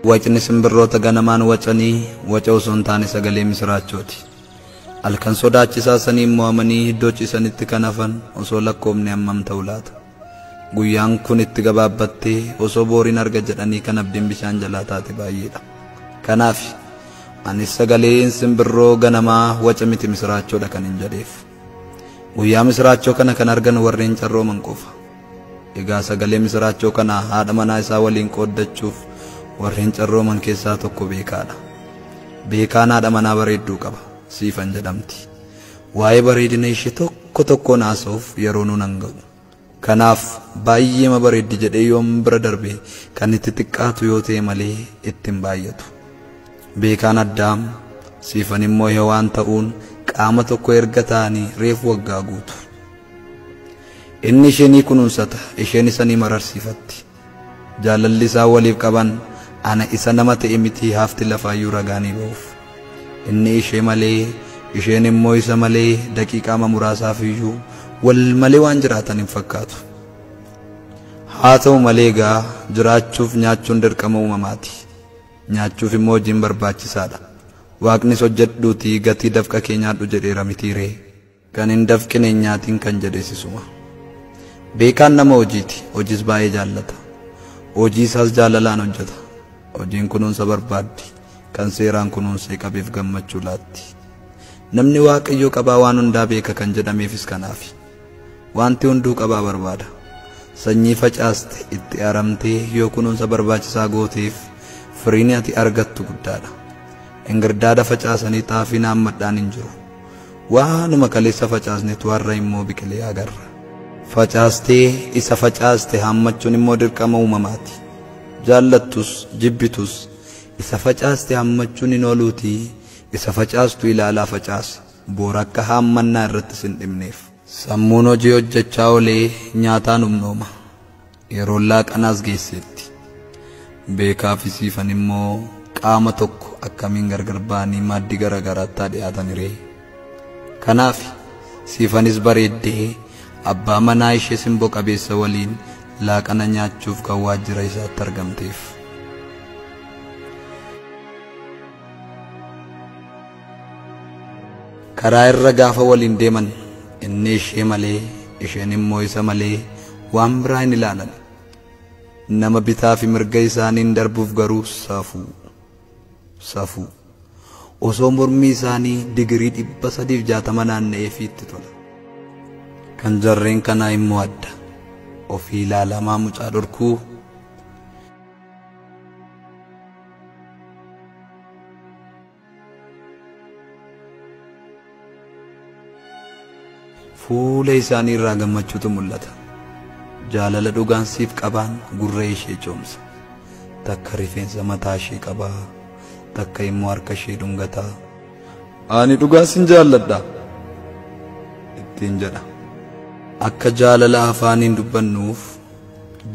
wacni simbirroota ganamaan wacanii waca osoo hin taane sagalee misiraachooti. Halkan sodaachisaa sanii mo'amanii iddoo ciisanitti kan hafan osoo lakkoofne hammam ta'u laata. Guyyaan kun itti gabaabbattee osoo booriin arga jedhanii kan abdiin bishaan jalaa taate baay'eedha. Kanaaf anis sagaleen simbirroo ganamaa waca miti misiraachoodha kan hin jedheef. Guyyaa misiraachoo kana kan argan warreen carrooman qofa. Egaa sagalee misiraachoo kana haadha manaa isaa waliin qooddachuuf warreen carrooman keessaa tokko Beekaadha. Beekaan haadha manaa bareedduu qaba. Siifan jedhamti. Waa'ee bareedina ishee tokko naasuuf yeroo nuun hanga'u. Kanaaf baay'ee bareeddi jedhee yoom bira darbe kan itti xiqqaatu yoo ta'e malee ittiin baay'atu. Beekaan Addaam siifan immoo Hewaan ta'uun qaama tokko erga ta'anii reefu waggaa guutu. Inni isheenii kunuunsata, isheen isa ni mararsiifatti. Jaalalli isaa waliif qaban ana isa nama ta'e miti hafti lafaayyuu ragaanii ba'uuf. Inni ishee malee, isheen immoo isa malee daqiiqaa muraasaaf iyyuu wal malee waan jiraatan hin fakkaatu. Haa ta'u malee gaa jiraachuuf nyaachuun dirqama uumamaati. Nyaachuuf immoo hojiin barbaachisaadha. Waaqnis hojjedhuutii gatii dafqa kee nyaadhu jedheera mitiiree. Kan hin dafqine nyaatiin kan jedheessisuma. Beekaan nama hojiiti. Hojiis baay'ee jaallata. Hojii isaas jaalalaan hojjeta. Hojiin kunuunsa barbaaddi. Kan seeraan kunuunsee qabeef gammachuu laatti. Namni Waaqayyo qabaa waan hundaa beeka kan jedhameefis kanaafi. Wanti hunduu qabaa barbaada. Sanyii facaaste itti aramtee yoo kunuunsa barbaachisaa gooteef firiin ati argattu guddaadha. Ingirdaada facaasanii xaafii naammadhaan hin jiru. Waanuma kaleessa facaasnetu har'a immoo biqilee agarra. Facaastee isa facaaste hammachuun immoo dirqama uumamaati. Jaallattus jibbitus isa facaaste hammachuun hin ooluutii isa facaastu ilaalaa facaase boora akka hammannaa irratti sin dhimneef. Sammuun hojii hojjechaa olee nyaataan humnooma. Yeroo laaqanaas geesseetti. Beekaa fi siifan immoo qaama tokko akkamiin gargar ba'anii maaddii garagaraatti dhiyaatan ree. Kanaaf siifanis bareeddee abbaa manaa ishee simboo qabeessa waliin laaqana nyaachuuf kan waajjira isaatti argamteef. Karaa irra gaafa waliin deeman inni ishee malee isheen immoo isa malee waan biraa hin ilaalan. Nama bitaa fi mirga isaaniin darbuuf garuu safuu. Osoo mormii isaanii digirii 360 naanna'eef itti tola. Kan jarreen kanaa immoo adda. Ofii ilaalamaa mucaa dhorkuu. Fuula isaanii irraa gammachuutu mul'ata. Jaalala dhugaan siif qaban gurra ishee coomsa. Takka rifeensa mataa ishee qabaa, takka immoo harka ishee dhungataa. Ani dhugaa sin jaalladha ittiin jedha. Akka jaalala afaaniin dubbannuuf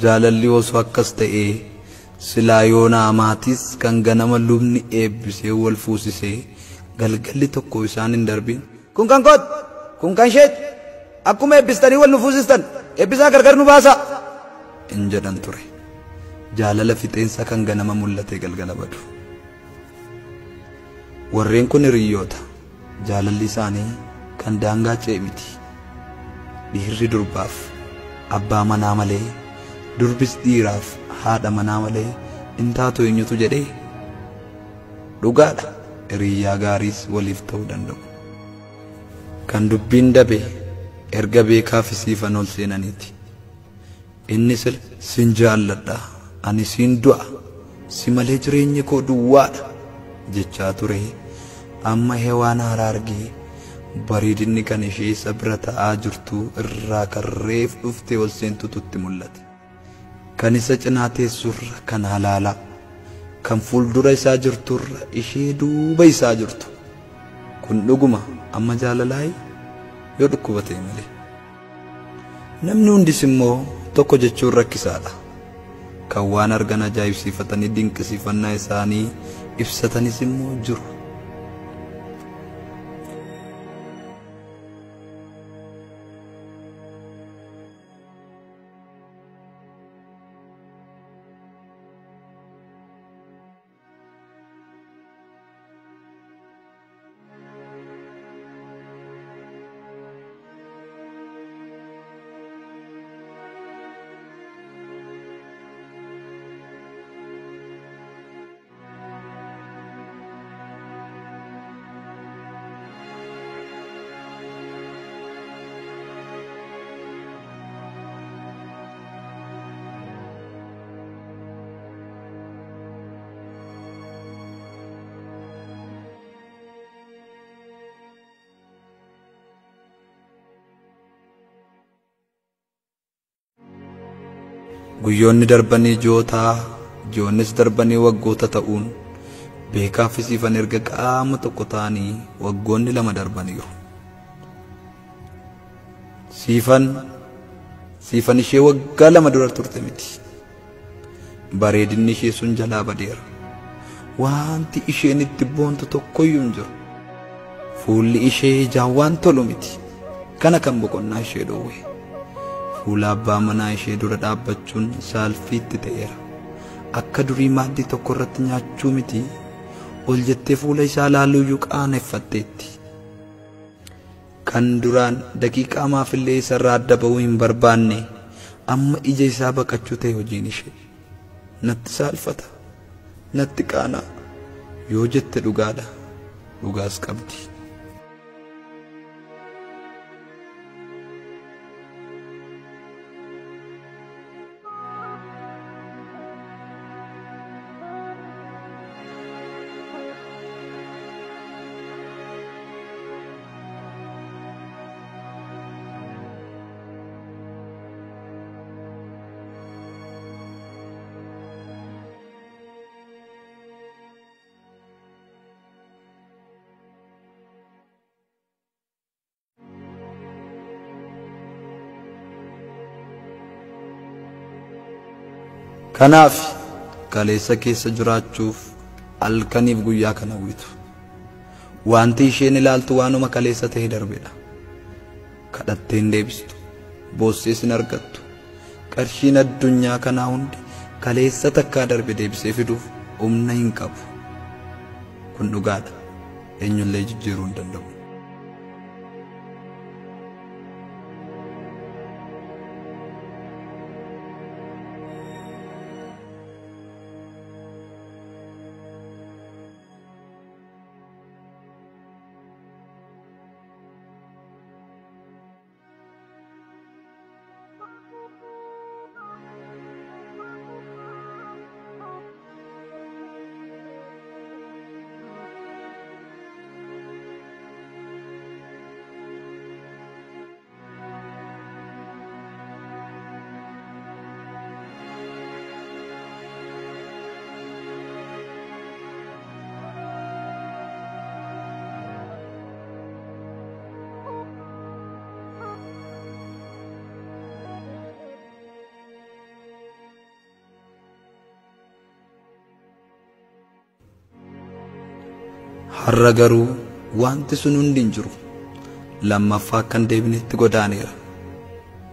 jaalalli osoo akkas ta'ee silaa yoona amaatis kan ganama lubni eebbisee wal fuusisee galgalli tokko isaan hin darbin. Kun kan koot, kun kan isheet. Akkuma eebbistanii wal nu fuusistan eebbisaa gargar nu baasa in jedhan ture. Jaalala fixeensa kan ganama mul'ate galgala badu. Warreen kun hiriyoota. Jaalalli isaanii kan daangaa ce'e miti. Dhiirri durbaaf abbaa manaa malee, durbis dhiiraaf haadha manaa malee hin taatu eenyutu jedhee. Dhugaadha hiriyyaa gaariis waliif ta'uu danda'u. Kan dubbiin dabe erga beekaa fi siifan ol seenaniiti. Inni sin jaalladha, ani siin du'a, si malee jireenyi koo duwwaadha jechaa ture. Amma Hewaan haaraa argee bareedinni kan ishee isa bira ta'aa jirtu irraa kan reef dhuftee ol seentutu itti mul'ate. Kan isa cinaa teessurra kan halaalaa, kan fuuldura isaa jirturra ishee duuba isaa jirtu. Kun dhuguma amma jaalalaayi yoo dhukkubate malee. Namni hundis immoo tokko jechuun rakkisaadha. Kan waan argan ajaa'ibsiifatanii dinqisiifannaa isaanii ibsatanis immoo jiru. guyyoonni darbanii jootaa joonnis darbanii waggoota ta'uun beekaaf siifan erga qaama tokko ta'anii waggoonni lama darbaniiru. Siifan ishee waggaa lama dura turte miti. Bareedinni ishee sun jalaa badeera. Wanti isheen itti boontu tokkoyyuu hin jiru. Fuulli ishee ijaan waan tolu miti. Kana kan boqonnaa ishee dhoowwe. Fuula abbaa manaa ishee dura dhaabbachuun saalfiitti ta'eera. Akka durii maaddii tokko irratti nyaachuu miti. Ol jettee fuula isaa laaluuyyuu qaaneffatteetti. Kan duraan daqiiqaa maafillee isarraa adda ba'uu hin barbaanne amma ija isaa baqachuu ta'e hojiin ishee. Natti saalfata, natti qaanaa yoo jette dhugaadha, dhugaas qabdi. Kanaaf kaleessa keessa jiraachuuf halkaniif guyyaa kana hawwitu. Wanti isheen ilaaltu waanuma kaleessa ta'e darbedha. Kadhattee hin deebistu, boossees hin argattu. Qarshiin addunyaa kanaa hundi kaleessa takkaa darbe deebisee fiduuf humna hin qabu. Kun dhugaadha. Eenyullee jijjiiruu hin danda'u. Har'a garuu wanti sun hundi hin jiru. Lammaffaa kan deebinetti godaaneera.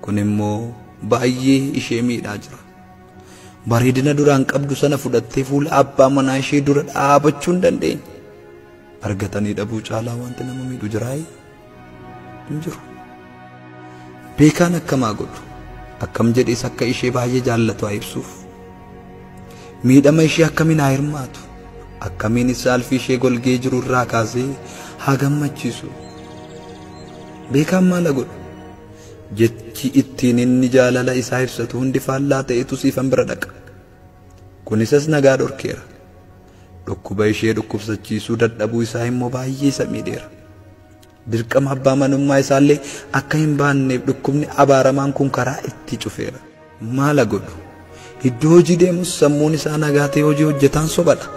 Kun immoo baay'ee ishee miidhaa jira. Bareedina duraan qabdu sana fudhattee fuula abbaa manaa ishee dura dhaabachuu hin dandeenye. Argatanii dhabuu caalaa wanti nama miidhu jiraayi hin jiru. Beekaan akkamaa godhu akkam jedhees akka ishee baay'ee jaallatu haa ibsuuf. Miidhama ishee akkamiin haa hirmaatu. Akkamiin saalfii ishee golgee jiru irraa kaasee haa gammachiisu. Beekaan maal godhu? Jechi ittiin inni jaalala isaa ibsatu hundi faallaa ta'etu siifan bira dhaqa. Kun isas nagaa dhorkeera. Dhukkuba ishee dhukkubsachiisuu dadhabuu isaa immoo baay'ee isa miidheera. Dirqama abbaa manummaa isaallee akka hin baanneef dhukkubni abaaramaan kun karaa itti cufeera. Maal godhu? Iddoo hojii deemus sammuun isaa nagaa ta'e hojii hojjetaan sobadha.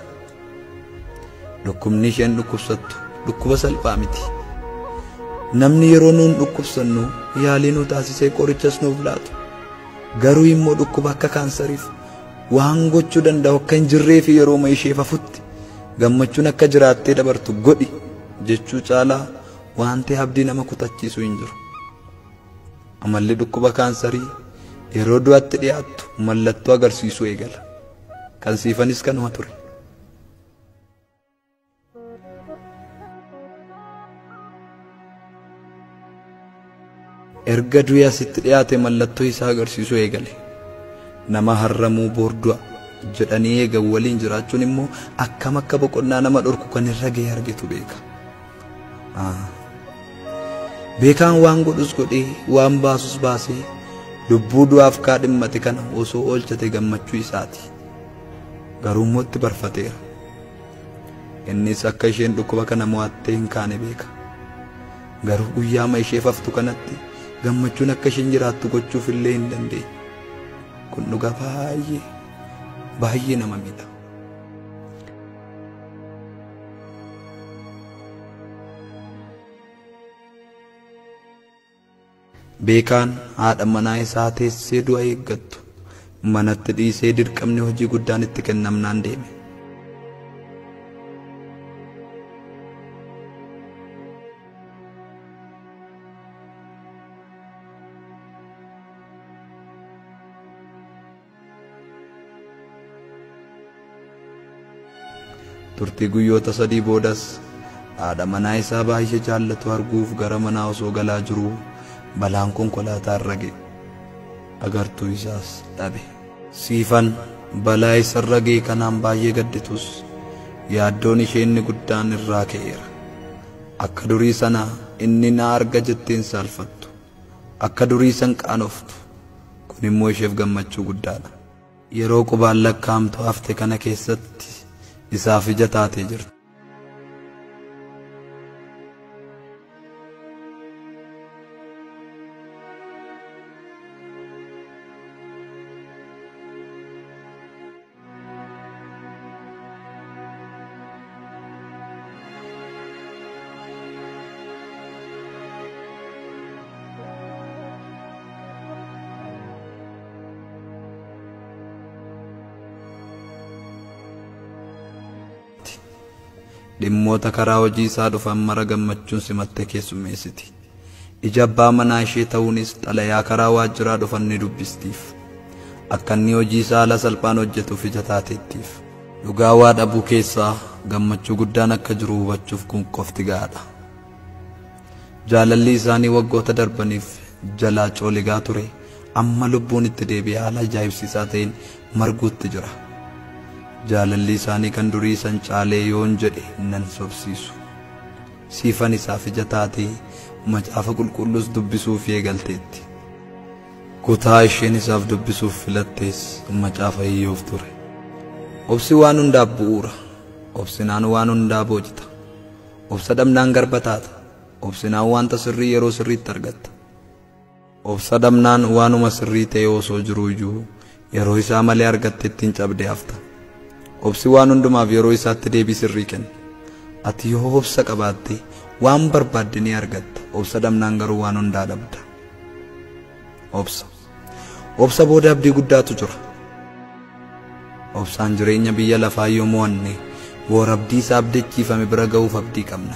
Dhukkubni isheen dhukkubsattu dhukkuba salphaa miti. Namni yeroo nuun dhukkubsannu yaalii nu taasisee qorichas nuuf laatu. Garuu immoo dhukkuba akka kaansariif waan gochuu danda'u akka hin jirree fi yeroo ishee fafutti gammachuun akka jiraattee dabartu godhi jechuu caalaa wanti abdii nama kutachiisu hin jiru. Amalli dhukkuba kaansarii yeroo du'atti dhiyaattu mallattoo agarsiisuu eegala. Kan siifanis kanuma ture. Erga du'aa sitti dhiyaate mallattoo isaa agarsiisuu eegale. Nama harramuu boordu'a jedhanii eegan waliin jiraachuun immoo akkam akka boqonnaa nama dhorku kan irra ga'e argitu beeka. Beekaan waan godhus godhee waan baasus baasee lubbuu du'aaf kaadhimmate kana osoo oolchate gammachuu isaati. Garuu immoo itti barfateera. Innis akka isheen dhukkuba kana mo'attee hin kaane beeka. Garuu guyyaa ishee faftu kanatti gammachuun akka isheen jiraattu gochuuf illee hin dandeenye. kun dhugaa baay'ee nama miidha. Beekaan haadha manaa isaa teessee du'a eeggattu manatti dhiisee dirqamni hojii guddaan itti kennamnaan deeme. Turtii guyyoota 3 boodas haadha manaa isaa baay'ee jaallatu arguuf gara manaa osoo galaa jiruu balaan konkolaataa irra ga'e. Agartuu isaas dhabe. Siifan balaa isarra ga'e kanaan baay'ee gadditus yaaddoon ishee inni guddaan irraa ka'eera. Akka durii sana inni na arga jetteen saalfattu, akka durii san qaanoftu, kun immoo isheef gammachuu guddaadha. Yeroo qubaan lakkaa'amtu hafte kana keessatti isaaf ija taatee jirti. Dhimmoota karaa hojii isaa dhufan mara gammachuun simattee keessummeessiti. Ija abbaa manaa ishee ta'uunis xalayaa karaa waajjiraa dhufan ni dubbistiif. Akka inni hojii isaa haala salphaan hojjetuuf ija taateettiif. Dhugaa waa dhabuu keessaa gammachuu guddaan akka jiru hubachuuf kun qofti gahaadha. Jaalalli isaanii waggoota darbaniif jalaa cooligaa ture amma lubbuun itti deebi'ee haala ajaa'ibsiisaa ta'een marguutti jira. Jaalalli isaanii kan durii san caalee yoon jedhe nan sobsiisu. Siifan isaaf ija taatee macaafa qulqulluus dubbisuuf eegalteetti. Kutaa isheen isaaf dubbisuuf filattees macaafa Iyyoob ture. Obsi waan hundaaf bu'uura. Obsinaan waan hundaa boojita. Obsa dhabnaan garba taata. Obsinaan wanta sirrii yeroo sirriitti argatta. Obsa dhabnaan waanuma sirrii ta'e osoo jiruu iyyuu yeroo isaa malee argatte ittiin cabdee hafta. Obsi waan hundumaaf yeroo isaatti deebii sirrii kenna. Ati yoo obsa qabaatte waan barbaadde ni argatta. Obsa dhabnaan garuu waan hundaa dhabda. Obsa booda abdii guddaatu jira. Obsaan jireenya biyya lafaa yoo mo'anne boora abdii isaa abdachiifame bira ga'uuf abdii qabna.